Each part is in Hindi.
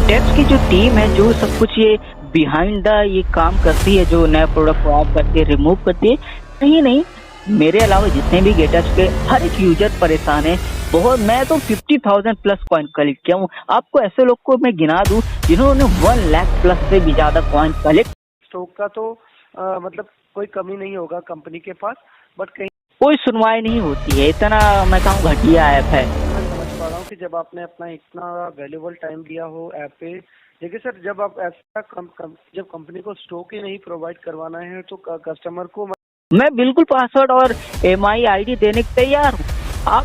टेक्स की जो टीम है, जो सब कुछ ये बिहाइंड द ये काम करती है, जो नए प्रोडक्ट को ऐड करती है, रिमूव करती है, कहीं नहीं, मेरे अलावा जितने भी गेटर्स के हर एक यूजर परेशान है। बहुत मैं तो 50,000 प्लस कॉइन कलेक्ट किया हूँ। आपको ऐसे लोग को मैं गिना दूं जिन्होंने 1 लाख प्लस से भी ज्यादा कॉइन कलेक्ट। स्टॉक का तो मतलब कोई कमी नहीं होगा कंपनी के पास, बट कहीं कोई सुनवाई नहीं होती है, इतना मैं कहूँ घटिया ऐप है। मैं समझ पा रहा हूँ कि जब आपने अपना इतना वैल्यूबल टाइम दिया हो ऐप पे, देखिए सर, जब आप ऐसा जब कंपनी को स्टॉक ही नहीं प्रोवाइड करवाना है तो कस्टमर को मैं बिल्कुल पासवर्ड और MIID देने को तैयार हूँ। आप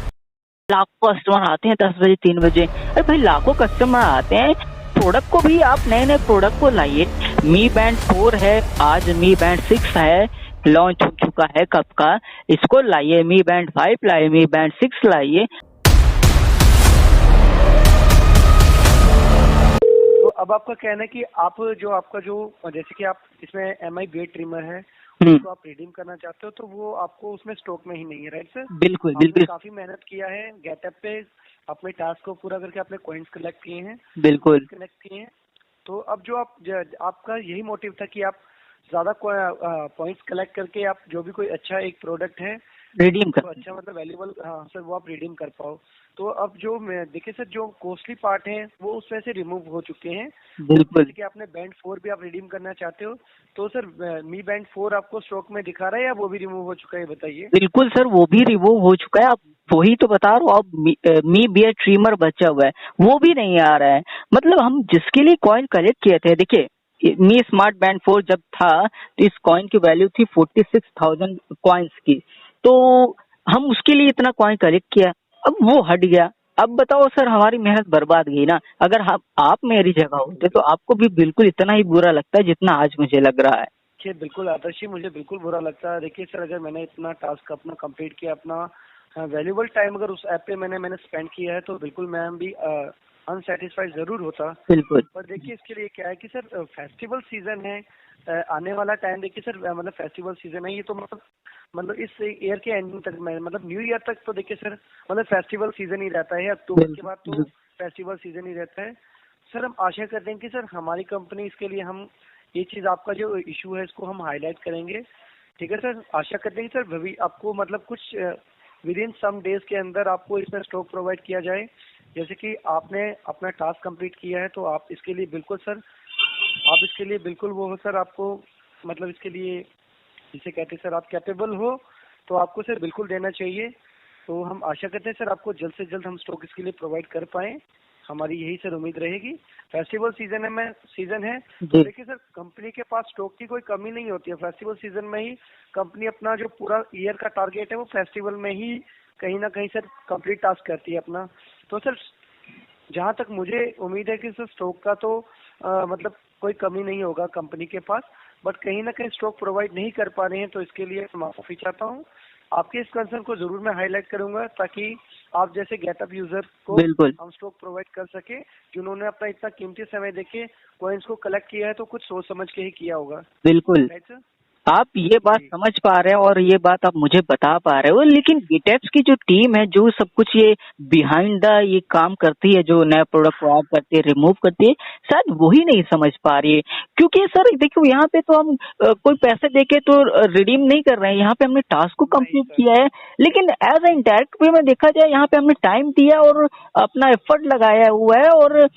लाखों कस्टमर आते हैं 10 बजे 3 बजे, अरे भाई लाखों कस्टमर आते हैं, प्रोडक्ट को भी आप नए नए प्रोडक्ट को लाइए। मी बैंड 4 है, आज मी बैंड 6 है, लॉन्च हो चुका है कब का, इसको लाइए। मी बैंड 5 लाइए, मी बैंड 6 लाइए। तो अब आपका कहना है कि आप जो आपका जो जैसे कि आप इसमें MI बेड ट्रिमर है उसको आप रिडीम करना चाहते हो, तो वो आपको उसमें स्टॉक में ही नहीं है, राइट सर? बिल्कुल आपने बिल्कुल काफी मेहनत किया है गेटअप पे, अपने टास्क को पूरा करके आपने कॉइन्स कलेक्ट किए हैं, बिल्कुल कलेक्ट किए हैं। तो अब जो आपका यही मोटिव था कि आप ज्यादा पॉइंट्स कलेक्ट करके आप जो भी कोई अच्छा एक प्रोडक्ट है रिडीम तो कर। अच्छा मतलब वैल्यूबल, हाँ सर, वो आप रिडीम कर पाओ। तो अब जो देखिए सर, जो कॉस्टली पार्ट है वो उसमें से रिमूव हो चुके हैं। बिल्कुल जैसे कि आपने बैंड 4 भी आप रिडीम करना चाहते हो, तो सर मी बैंड 4 आपको स्टॉक में दिखा रहा है या वो भी रिमूव हो चुका है, बताइए। बिल्कुल सर, वो भी रिमूव हो चुका है। आप वही तो बता रहा हूँ। अब मी बियर ट्रिमर बचा हुआ है, वो भी नहीं आ रहा है। मतलब हम जिसके लिए कॉइन कलेक्ट किए थे, देखिए मी स्मार्ट बैंड 4 जब था तो इस कॉइन की वैल्यू थी 46,000 कॉइन्स की। तो हम उसके लिए इतना कॉइन कलेक्ट किया, अब वो हट गया। अब बताओ सर, हमारी मेहनत बर्बाद गई ना। अगर आप मेरी जगह होते तो आपको भी बिल्कुल इतना ही बुरा लगता है जितना आज मुझे लग रहा है। देखिए बिल्कुल आदर्श जी, मुझे बिल्कुल बुरा लगता है। देखिए सर, अगर मैंने इतना टास्क अपना कंप्लीट किया, अपना वैल्यूबल टाइम अगर उस ऐप पे मैंने स्पेंड किया है, तो बिल्कुल मैं भी अनसेटिस्फाइड जरूर होता। बिल्कुल पर देखिए इसके लिए क्या है कि सर फेस्टिवल सीजन है, आने वाला टाइम देखिए सर, मतलब फेस्टिवल सीजन है ये, तो मतलब इस ईयर के एंडिंग तक में, मतलब न्यू ईयर तक तो देखिए सर, मतलब फेस्टिवल सीजन ही रहता है। अक्टूबर के बाद तो फेस्टिवल सीजन ही रहता है। सर हम आशा करते हैं कि सर हमारी कंपनी इसके लिए, हम ये चीज आपका जो इशू है इसको हम हाईलाइट करेंगे, ठीक है सर। आशा करते हैं कि सर भवी आपको मतलब कुछ विद इन सम डेज के अंदर आपको इसमें स्टॉक प्रोवाइड किया जाए। जैसे कि आपने अपना टास्क कंप्लीट किया है, तो आप इसके लिए बिल्कुल सर, आप इसके लिए बिल्कुल वो हो सर, आपको मतलब इसके लिए जिसे कहते हैं सर, आप कैपेबल हो, तो आपको सर बिल्कुल देना चाहिए। तो हम आशा करते हैं सर आपको जल्द से जल्द हम स्टॉक इसके लिए प्रोवाइड कर पाएं, हमारी यही सर उम्मीद रहेगी। फेस्टिवल सीजन है तो देखिए सर, कंपनी के पास स्टॉक की कोई कमी नहीं होती है। फेस्टिवल सीजन में ही कंपनी अपना जो पूरा ईयर का टारगेट है वो फेस्टिवल में ही कहीं ना कहीं सर कंप्लीट टास्क करती है अपना। तो सर जहाँ तक मुझे उम्मीद है कि सर स्टॉक का तो मतलब कोई कमी नहीं होगा कंपनी के पास, बट कहीं ना कहीं स्टॉक प्रोवाइड नहीं कर पा रहे हैं, तो इसके लिए माफी चाहता हूँ। आपके इस कंसर्न को जरूर मैं हाईलाइट करूंगा, ताकि आप जैसे गेटअप यूजर को बिल्कुल हम स्टॉक प्रोवाइड कर सके, जिन्होंने अपना इतना कीमती समय देके कॉइन्स को कलेक्ट किया है, तो कुछ सोच समझ के ही किया होगा, बिल्कुल। Right sir? आप ये बात जी समझ पा रहे हैं और ये बात आप मुझे बता पा रहे हो, लेकिन गिटेप्स की जो टीम है, जो सब कुछ ये बिहाइंड द ये काम करती है, जो नए प्रोडक्ट को ऐड करती है, रिमूव करती है, शायद वही नहीं समझ पा रही है। क्योंकि सर देखो, यहाँ पे तो हम कोई पैसे देके तो रिडीम नहीं कर रहे हैं, यहाँ पे हमने टास्क को नहीं कंप्लीट सर। किया है। लेकिन एज ए इंडायरेक्ट वे में देखा जाए, यहाँ पे हमने टाइम दिया और अपना एफर्ट लगाया हुआ है, और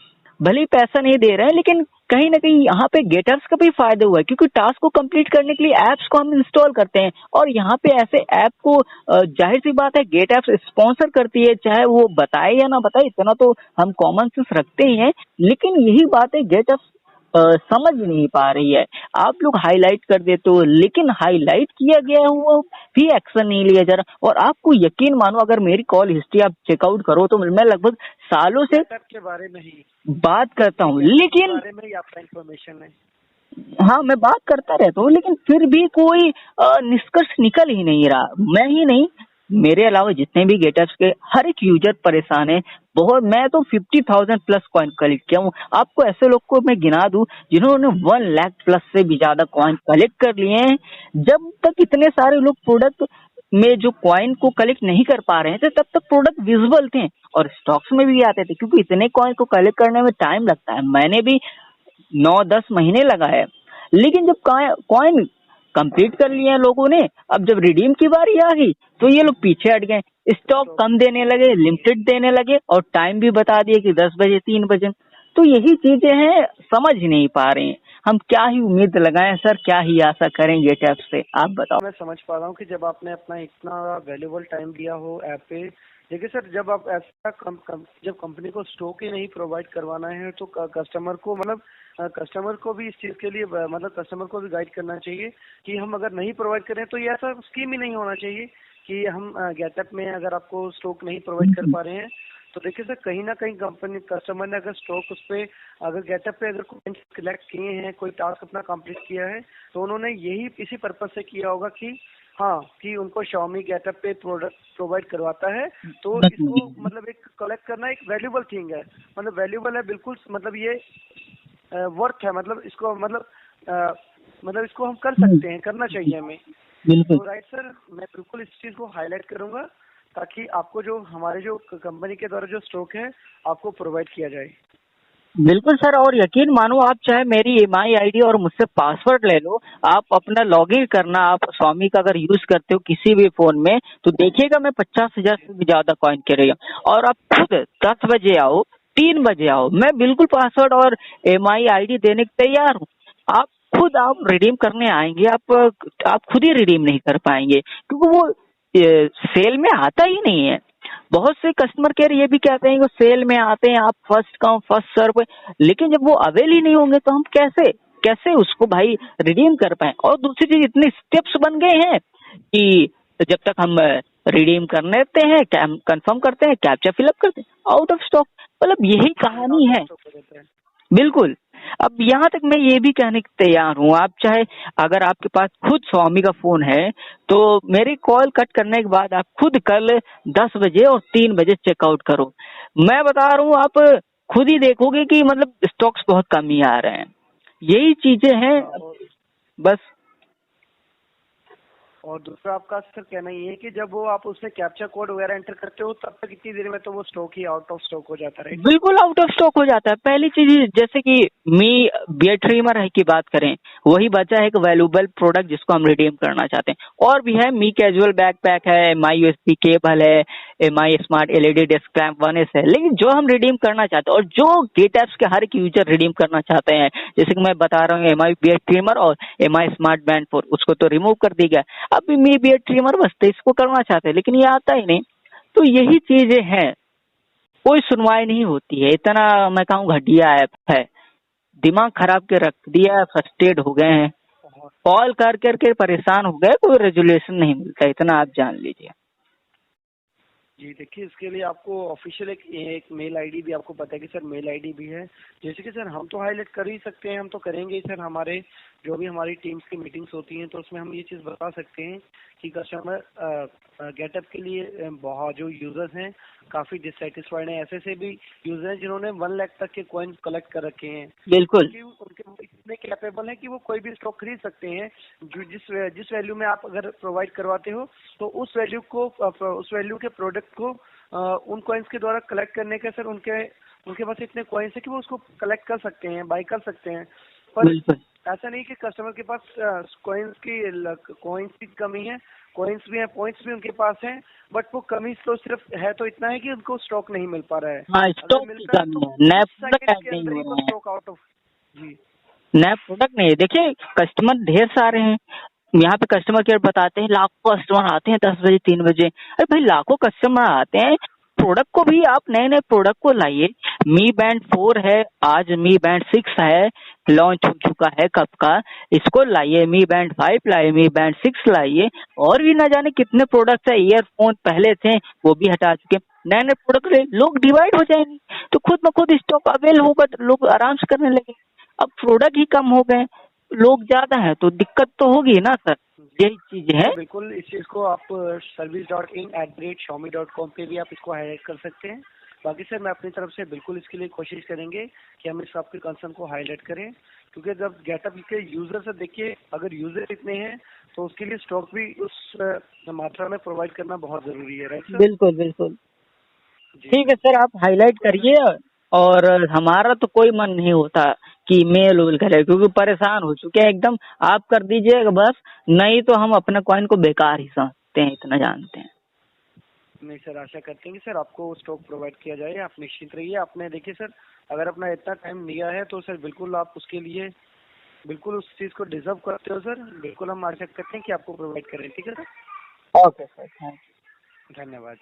भले ही पैसा नहीं दे रहे हैं, लेकिन कहीं ना कहीं यहाँ पे गेटर्स का भी फायदा हुआ है, क्योंकि टास्क को कंप्लीट करने के लिए एप्स को हम इंस्टॉल करते हैं, और यहाँ पे ऐसे ऐप को जाहिर सी बात है गेट एप्स स्पॉन्सर करती है, चाहे वो बताए या ना बताए, इतना तो हम कॉमन सेंस रखते ही हैं। लेकिन यही बात है, गेट एप्स समझ नहीं पा रही है। आप लोग हाईलाइट कर देते हो, लेकिन हाईलाइट किया गया हुआ भी एक्शन नहीं लिया जा रहा। और आपको यकीन मानो, अगर मेरी कॉल हिस्ट्री आप चेकआउट करो तो मैं लगभग सालों से गेटअप के बारे में ही, बात करता हूँ, गेटअप के लेकिन बारे में ही आपका इंफॉर्मेशन है। हाँ, मैं बात करता रहता हूँ, लेकिन फिर भी कोई निष्कर्ष निकल ही नहीं रहा। मैं ही नहीं, मेरे अलावा जितने भी गेटर्स के हर एक यूजर परेशान है। बहुत मैं तो 50,000 प्लस कॉइन कलेक्ट किया हूँ। आपको ऐसे लोग को मैं गिना दूं जिन्होंने 1 लाख प्लस से भी ज्यादा कॉइन कलेक्ट कर लिए हैं। जब तक इतने सारे लोग प्रोडक्ट में जो कॉइन को कलेक्ट नहीं कर पा रहे थे तब तक प्रोडक्ट विजिबल थे और स्टॉक्स में भी आते थे, क्योंकि इतने कॉइन को कलेक्ट करने में टाइम लगता है। मैंने भी 9-10 महीने लगाए, लेकिन जब कॉइन कंप्लीट कर लिए हैं लोगों ने, अब जब रिडीम की बारी आ गई तो ये लोग पीछे हट गए, स्टॉक कम देने लगे, लिमिटेड देने लगे और टाइम भी बता दिए कि 10 बजे 3 बजे। तो यही चीजें हैं, समझ ही नहीं पा रहे हैं। हम क्या ही उम्मीद लगाएं सर, क्या ही आशा करेंगे ये ऐप से, आप बताओ। मैं समझ पा रहा हूँ कि जब आपने अपना इतना वैल्यूबल टाइम दिया हो ऐप पे, देखिए सर, जब आप ऐसा जब कंपनी को स्टॉक ही नहीं प्रोवाइड करवाना है तो कस्टमर को कस्टमर को भी इस चीज़ के लिए कस्टमर को भी गाइड करना चाहिए कि हम अगर नहीं प्रोवाइड करें तो ये ऐसा स्कीम ही नहीं होना चाहिए कि हम गेटअप में अगर आपको स्टॉक नहीं प्रोवाइड कर पा रहे हैं तो देखिए सर, कहीं ना कहीं कंपनी कस्टमर ने अगर स्टॉक उस पर अगर गेटअप पे अगर कोई सिलेक्ट किए हैं, कोई टास्क अपना कंप्लीट किया है तो उन्होंने यही इसी पर्पज से किया होगा कि हाँ, कि उनको Xiaomi गेटअप पे प्रोडक्ट प्रोवाइड करवाता है, तो इसको मतलब एक कलेक्ट करना एक वैल्यूबल थिंग है, मतलब वैल्यूबल है बिल्कुल, मतलब ये वर्थ है, मतलब इसको मतलब इसको हम कर सकते हैं, करना चाहिए हमें। तो राइट सर, मैं बिल्कुल इस चीज़ को हाईलाइट करूंगा ताकि आपको जो हमारे जो कंपनी के द्वारा जो स्टॉक है आपको प्रोवाइड किया जाए। बिल्कुल सर, और यकीन मानो, आप चाहे मेरी EMI ID और मुझसे पासवर्ड ले लो, आप अपना लॉगिन करना, आप Xiaomi का अगर यूज करते हो किसी भी फोन में तो देखिएगा मैं 50,000 से भी ज्यादा कॉइन कर रही हूँ। और आप खुद 10 बजे आओ, 3 बजे आओ, मैं बिल्कुल पासवर्ड और EMI ID देने को तैयार हूँ। आप खुद आप रिडीम करने आएंगे, आप खुद ही रिडीम नहीं कर पाएंगे, क्योंकि वो सेल में आता ही नहीं है। बहुत से कस्टमर केयर ये भी कहते हैं कि सेल में आते हैं, आप फर्स्ट कम फर्स्ट सर्व, लेकिन जब वो अवेल ही नहीं होंगे तो हम कैसे कैसे उसको भाई रिडीम कर पाए। और दूसरी चीज, इतने स्टेप्स बन गए हैं कि जब तक हम रिडीम कर लेते हैं, कंफर्म करते हैं, कैप्चा फिलअप करते हैं, आउट ऑफ स्टॉक, मतलब यही कहानी है। बिल्कुल। अब यहाँ तक मैं ये भी कहने को तैयार हूँ, आप चाहे अगर आपके पास खुद Xiaomi का फोन है तो मेरी कॉल कट करने के बाद आप खुद कल 10 बजे और 3 बजे चेकआउट करो। मैं बता रहा हूँ, आप खुद ही देखोगे कि मतलब स्टॉक्स बहुत कम ही आ रहे हैं। यही चीजें हैं बस। और दूसरा आपका सर कहना ये है कि जब वो आप उसमें कैप्चा कोड वगैरह एंटर करते हो तब तक इतनी देर में तो वो stock he out of stock हो जाता है। बिल्कुल आउट ऑफ स्टॉक हो जाता है। पहली चीज जैसे कि मी बियर्ड ट्रिमर है की बात करें, वही बचा है एक वैल्यूबल प्रोडक्ट जिसको हम रिडीम करना चाहते हैं। और भी है, मी कैजुअल बैकपैक है, माई USB केबल है, माई smart LED desk lamp 1S है। लेकिन जो हम रिडीम करना चाहते हैं और जो गेट एप्स के हर एक यूजर रिडीम करना चाहते हैं, जैसे कि मैं बता रहा हूँ MI बियर्ड ट्रिमर और MI स्मार्ट बैंड 4, उसको तो रिमूव कर दी गया, अभी मी बियर्ड ट्रिमर बचते, इसको करना चाहते हैं लेकिन ये आता ही नहीं। तो यही चीजें हैं, कोई सुनवाई नहीं होती है। इतना मैं कहूँ घटिया ऐप है, दिमाग खराब के रख दिया, फ्रस्ट्रेट हो गए हैं, कॉल कर करके परेशान हो गए, कोई रेजुलेशन नहीं मिलता, इतना आप जान लीजिए। जी देखिए, इसके लिए आपको ऑफिशियल एक मेल आईडी भी आपको पता है कि सर मेल आईडी भी है, जैसे कि सर हम तो हाईलाइट कर ही सकते हैं, हम तो करेंगे सर। हमारे जो भी हमारी टीम्स की मीटिंग्स होती हैं तो उसमें हम ये चीज़ बता सकते हैं कि कस्टमर गेटअप के लिए बहुत जो यूजर्स हैं काफ़ी डिससेटिस्फाइड हैं। ऐसे से भी यूजर हैं जिन्होंने 1 लाख तक के कॉइन कलेक्ट कर रखे हैं। बिल्कुल, उनके इतने कैपेबल है कि वो कोई भी स्टॉक खरीद सकते हैं। जो जिस वैल्यू में आप अगर प्रोवाइड करवाते हो तो उस वैल्यू के प्रोडक्ट को उन कॉइन्स के द्वारा कलेक्ट करने का सर उनके पास इतने कॉइन्स है कि वो उसको कलेक्ट कर सकते हैं, बाई कर सकते हैं। पर ऐसा नहीं कि कस्टमर के पास कॉइन्स की कमी है, कॉइन्स भी हैं, पॉइंट्स भी उनके पास हैं, बट वो कमी तो सिर्फ है तो इतना है कि उनको स्टॉक नहीं मिल पा रहा है। हाँ, स्टॉक मिलता है तो नया सेकंड प्रोडक्ट के अंदर ही वो स्टॉक आउट ऑफ। जी, नया प्रोडक्ट नहीं है। देखिए, कस्टमर ढेर सारे हैं, यहाँ पे कस्टमर केयर बताते हैं लाखों कस्टमर आते हैं 10 बजे 3 बजे। अरे भाई, लाखों कस्टमर आते हैं, प्रोडक्ट को भी आप नए नए प्रोडक्ट को लाइए। मी बैंड 4 है, आज मी बैंड 6 है, लॉन्च हो चुका है कब का, इसको लाइए। मी बैंड 5 लाइए, मी बैंड 6 लाइए, और भी ना जाने कितने प्रोडक्ट्स है। ईयरफोन पहले थे वो भी हटा चुके, नए नए प्रोडक्ट लोग डिवाइड हो जाएंगे तो खुद ब खुद स्टॉक अवेल होगा तो लोग आराम से करने लगे। अब प्रोडक्ट ही कम हो गए, लोग ज्यादा है तो दिक्कत तो होगी ना सर, यही चीज है। बिल्कुल, इस चीज को आप service.in@xiaomi.com पे भी आप इसको हाईलाइट कर सकते हैं बाकी सर मैं अपनी तरफ से बिल्कुल इसके लिए कोशिश करेंगे कि हम इस आपके कंसर्न को हाईलाइट करें, क्योंकि जब गेटअप के यूजर से देखिए, अगर यूजर इतने हैं तो उसके लिए स्टॉक भी उस मात्रा में प्रोवाइड करना बहुत जरूरी है, राइट सर? बिल्कुल बिल्कुल। जी ठीक है सर। सर, आप हाईलाइट करिए। और हमारा तो कोई मन नहीं होता कि मेल वेल करे, क्योंकि परेशान हो चुके हैं एकदम। आप कर दीजिएगा बस, नहीं तो हम अपने कॉइन को बेकार ही समझते हैं, इतना जानते हैं। नहीं सर, आशा करते हैं कि सर आपको स्टॉक प्रोवाइड किया जाए, आप निश्चिंत रहिए। आपने देखिए सर, अगर अपना इतना टाइम लिया है तो सर बिल्कुल आप उसके लिए बिल्कुल उस चीज़ को डिजर्व करते हो सर। बिल्कुल हम आशा करते हैं कि आपको प्रोवाइड करें, ठीक है sir? Okay sir, thank you. धन्यवाद।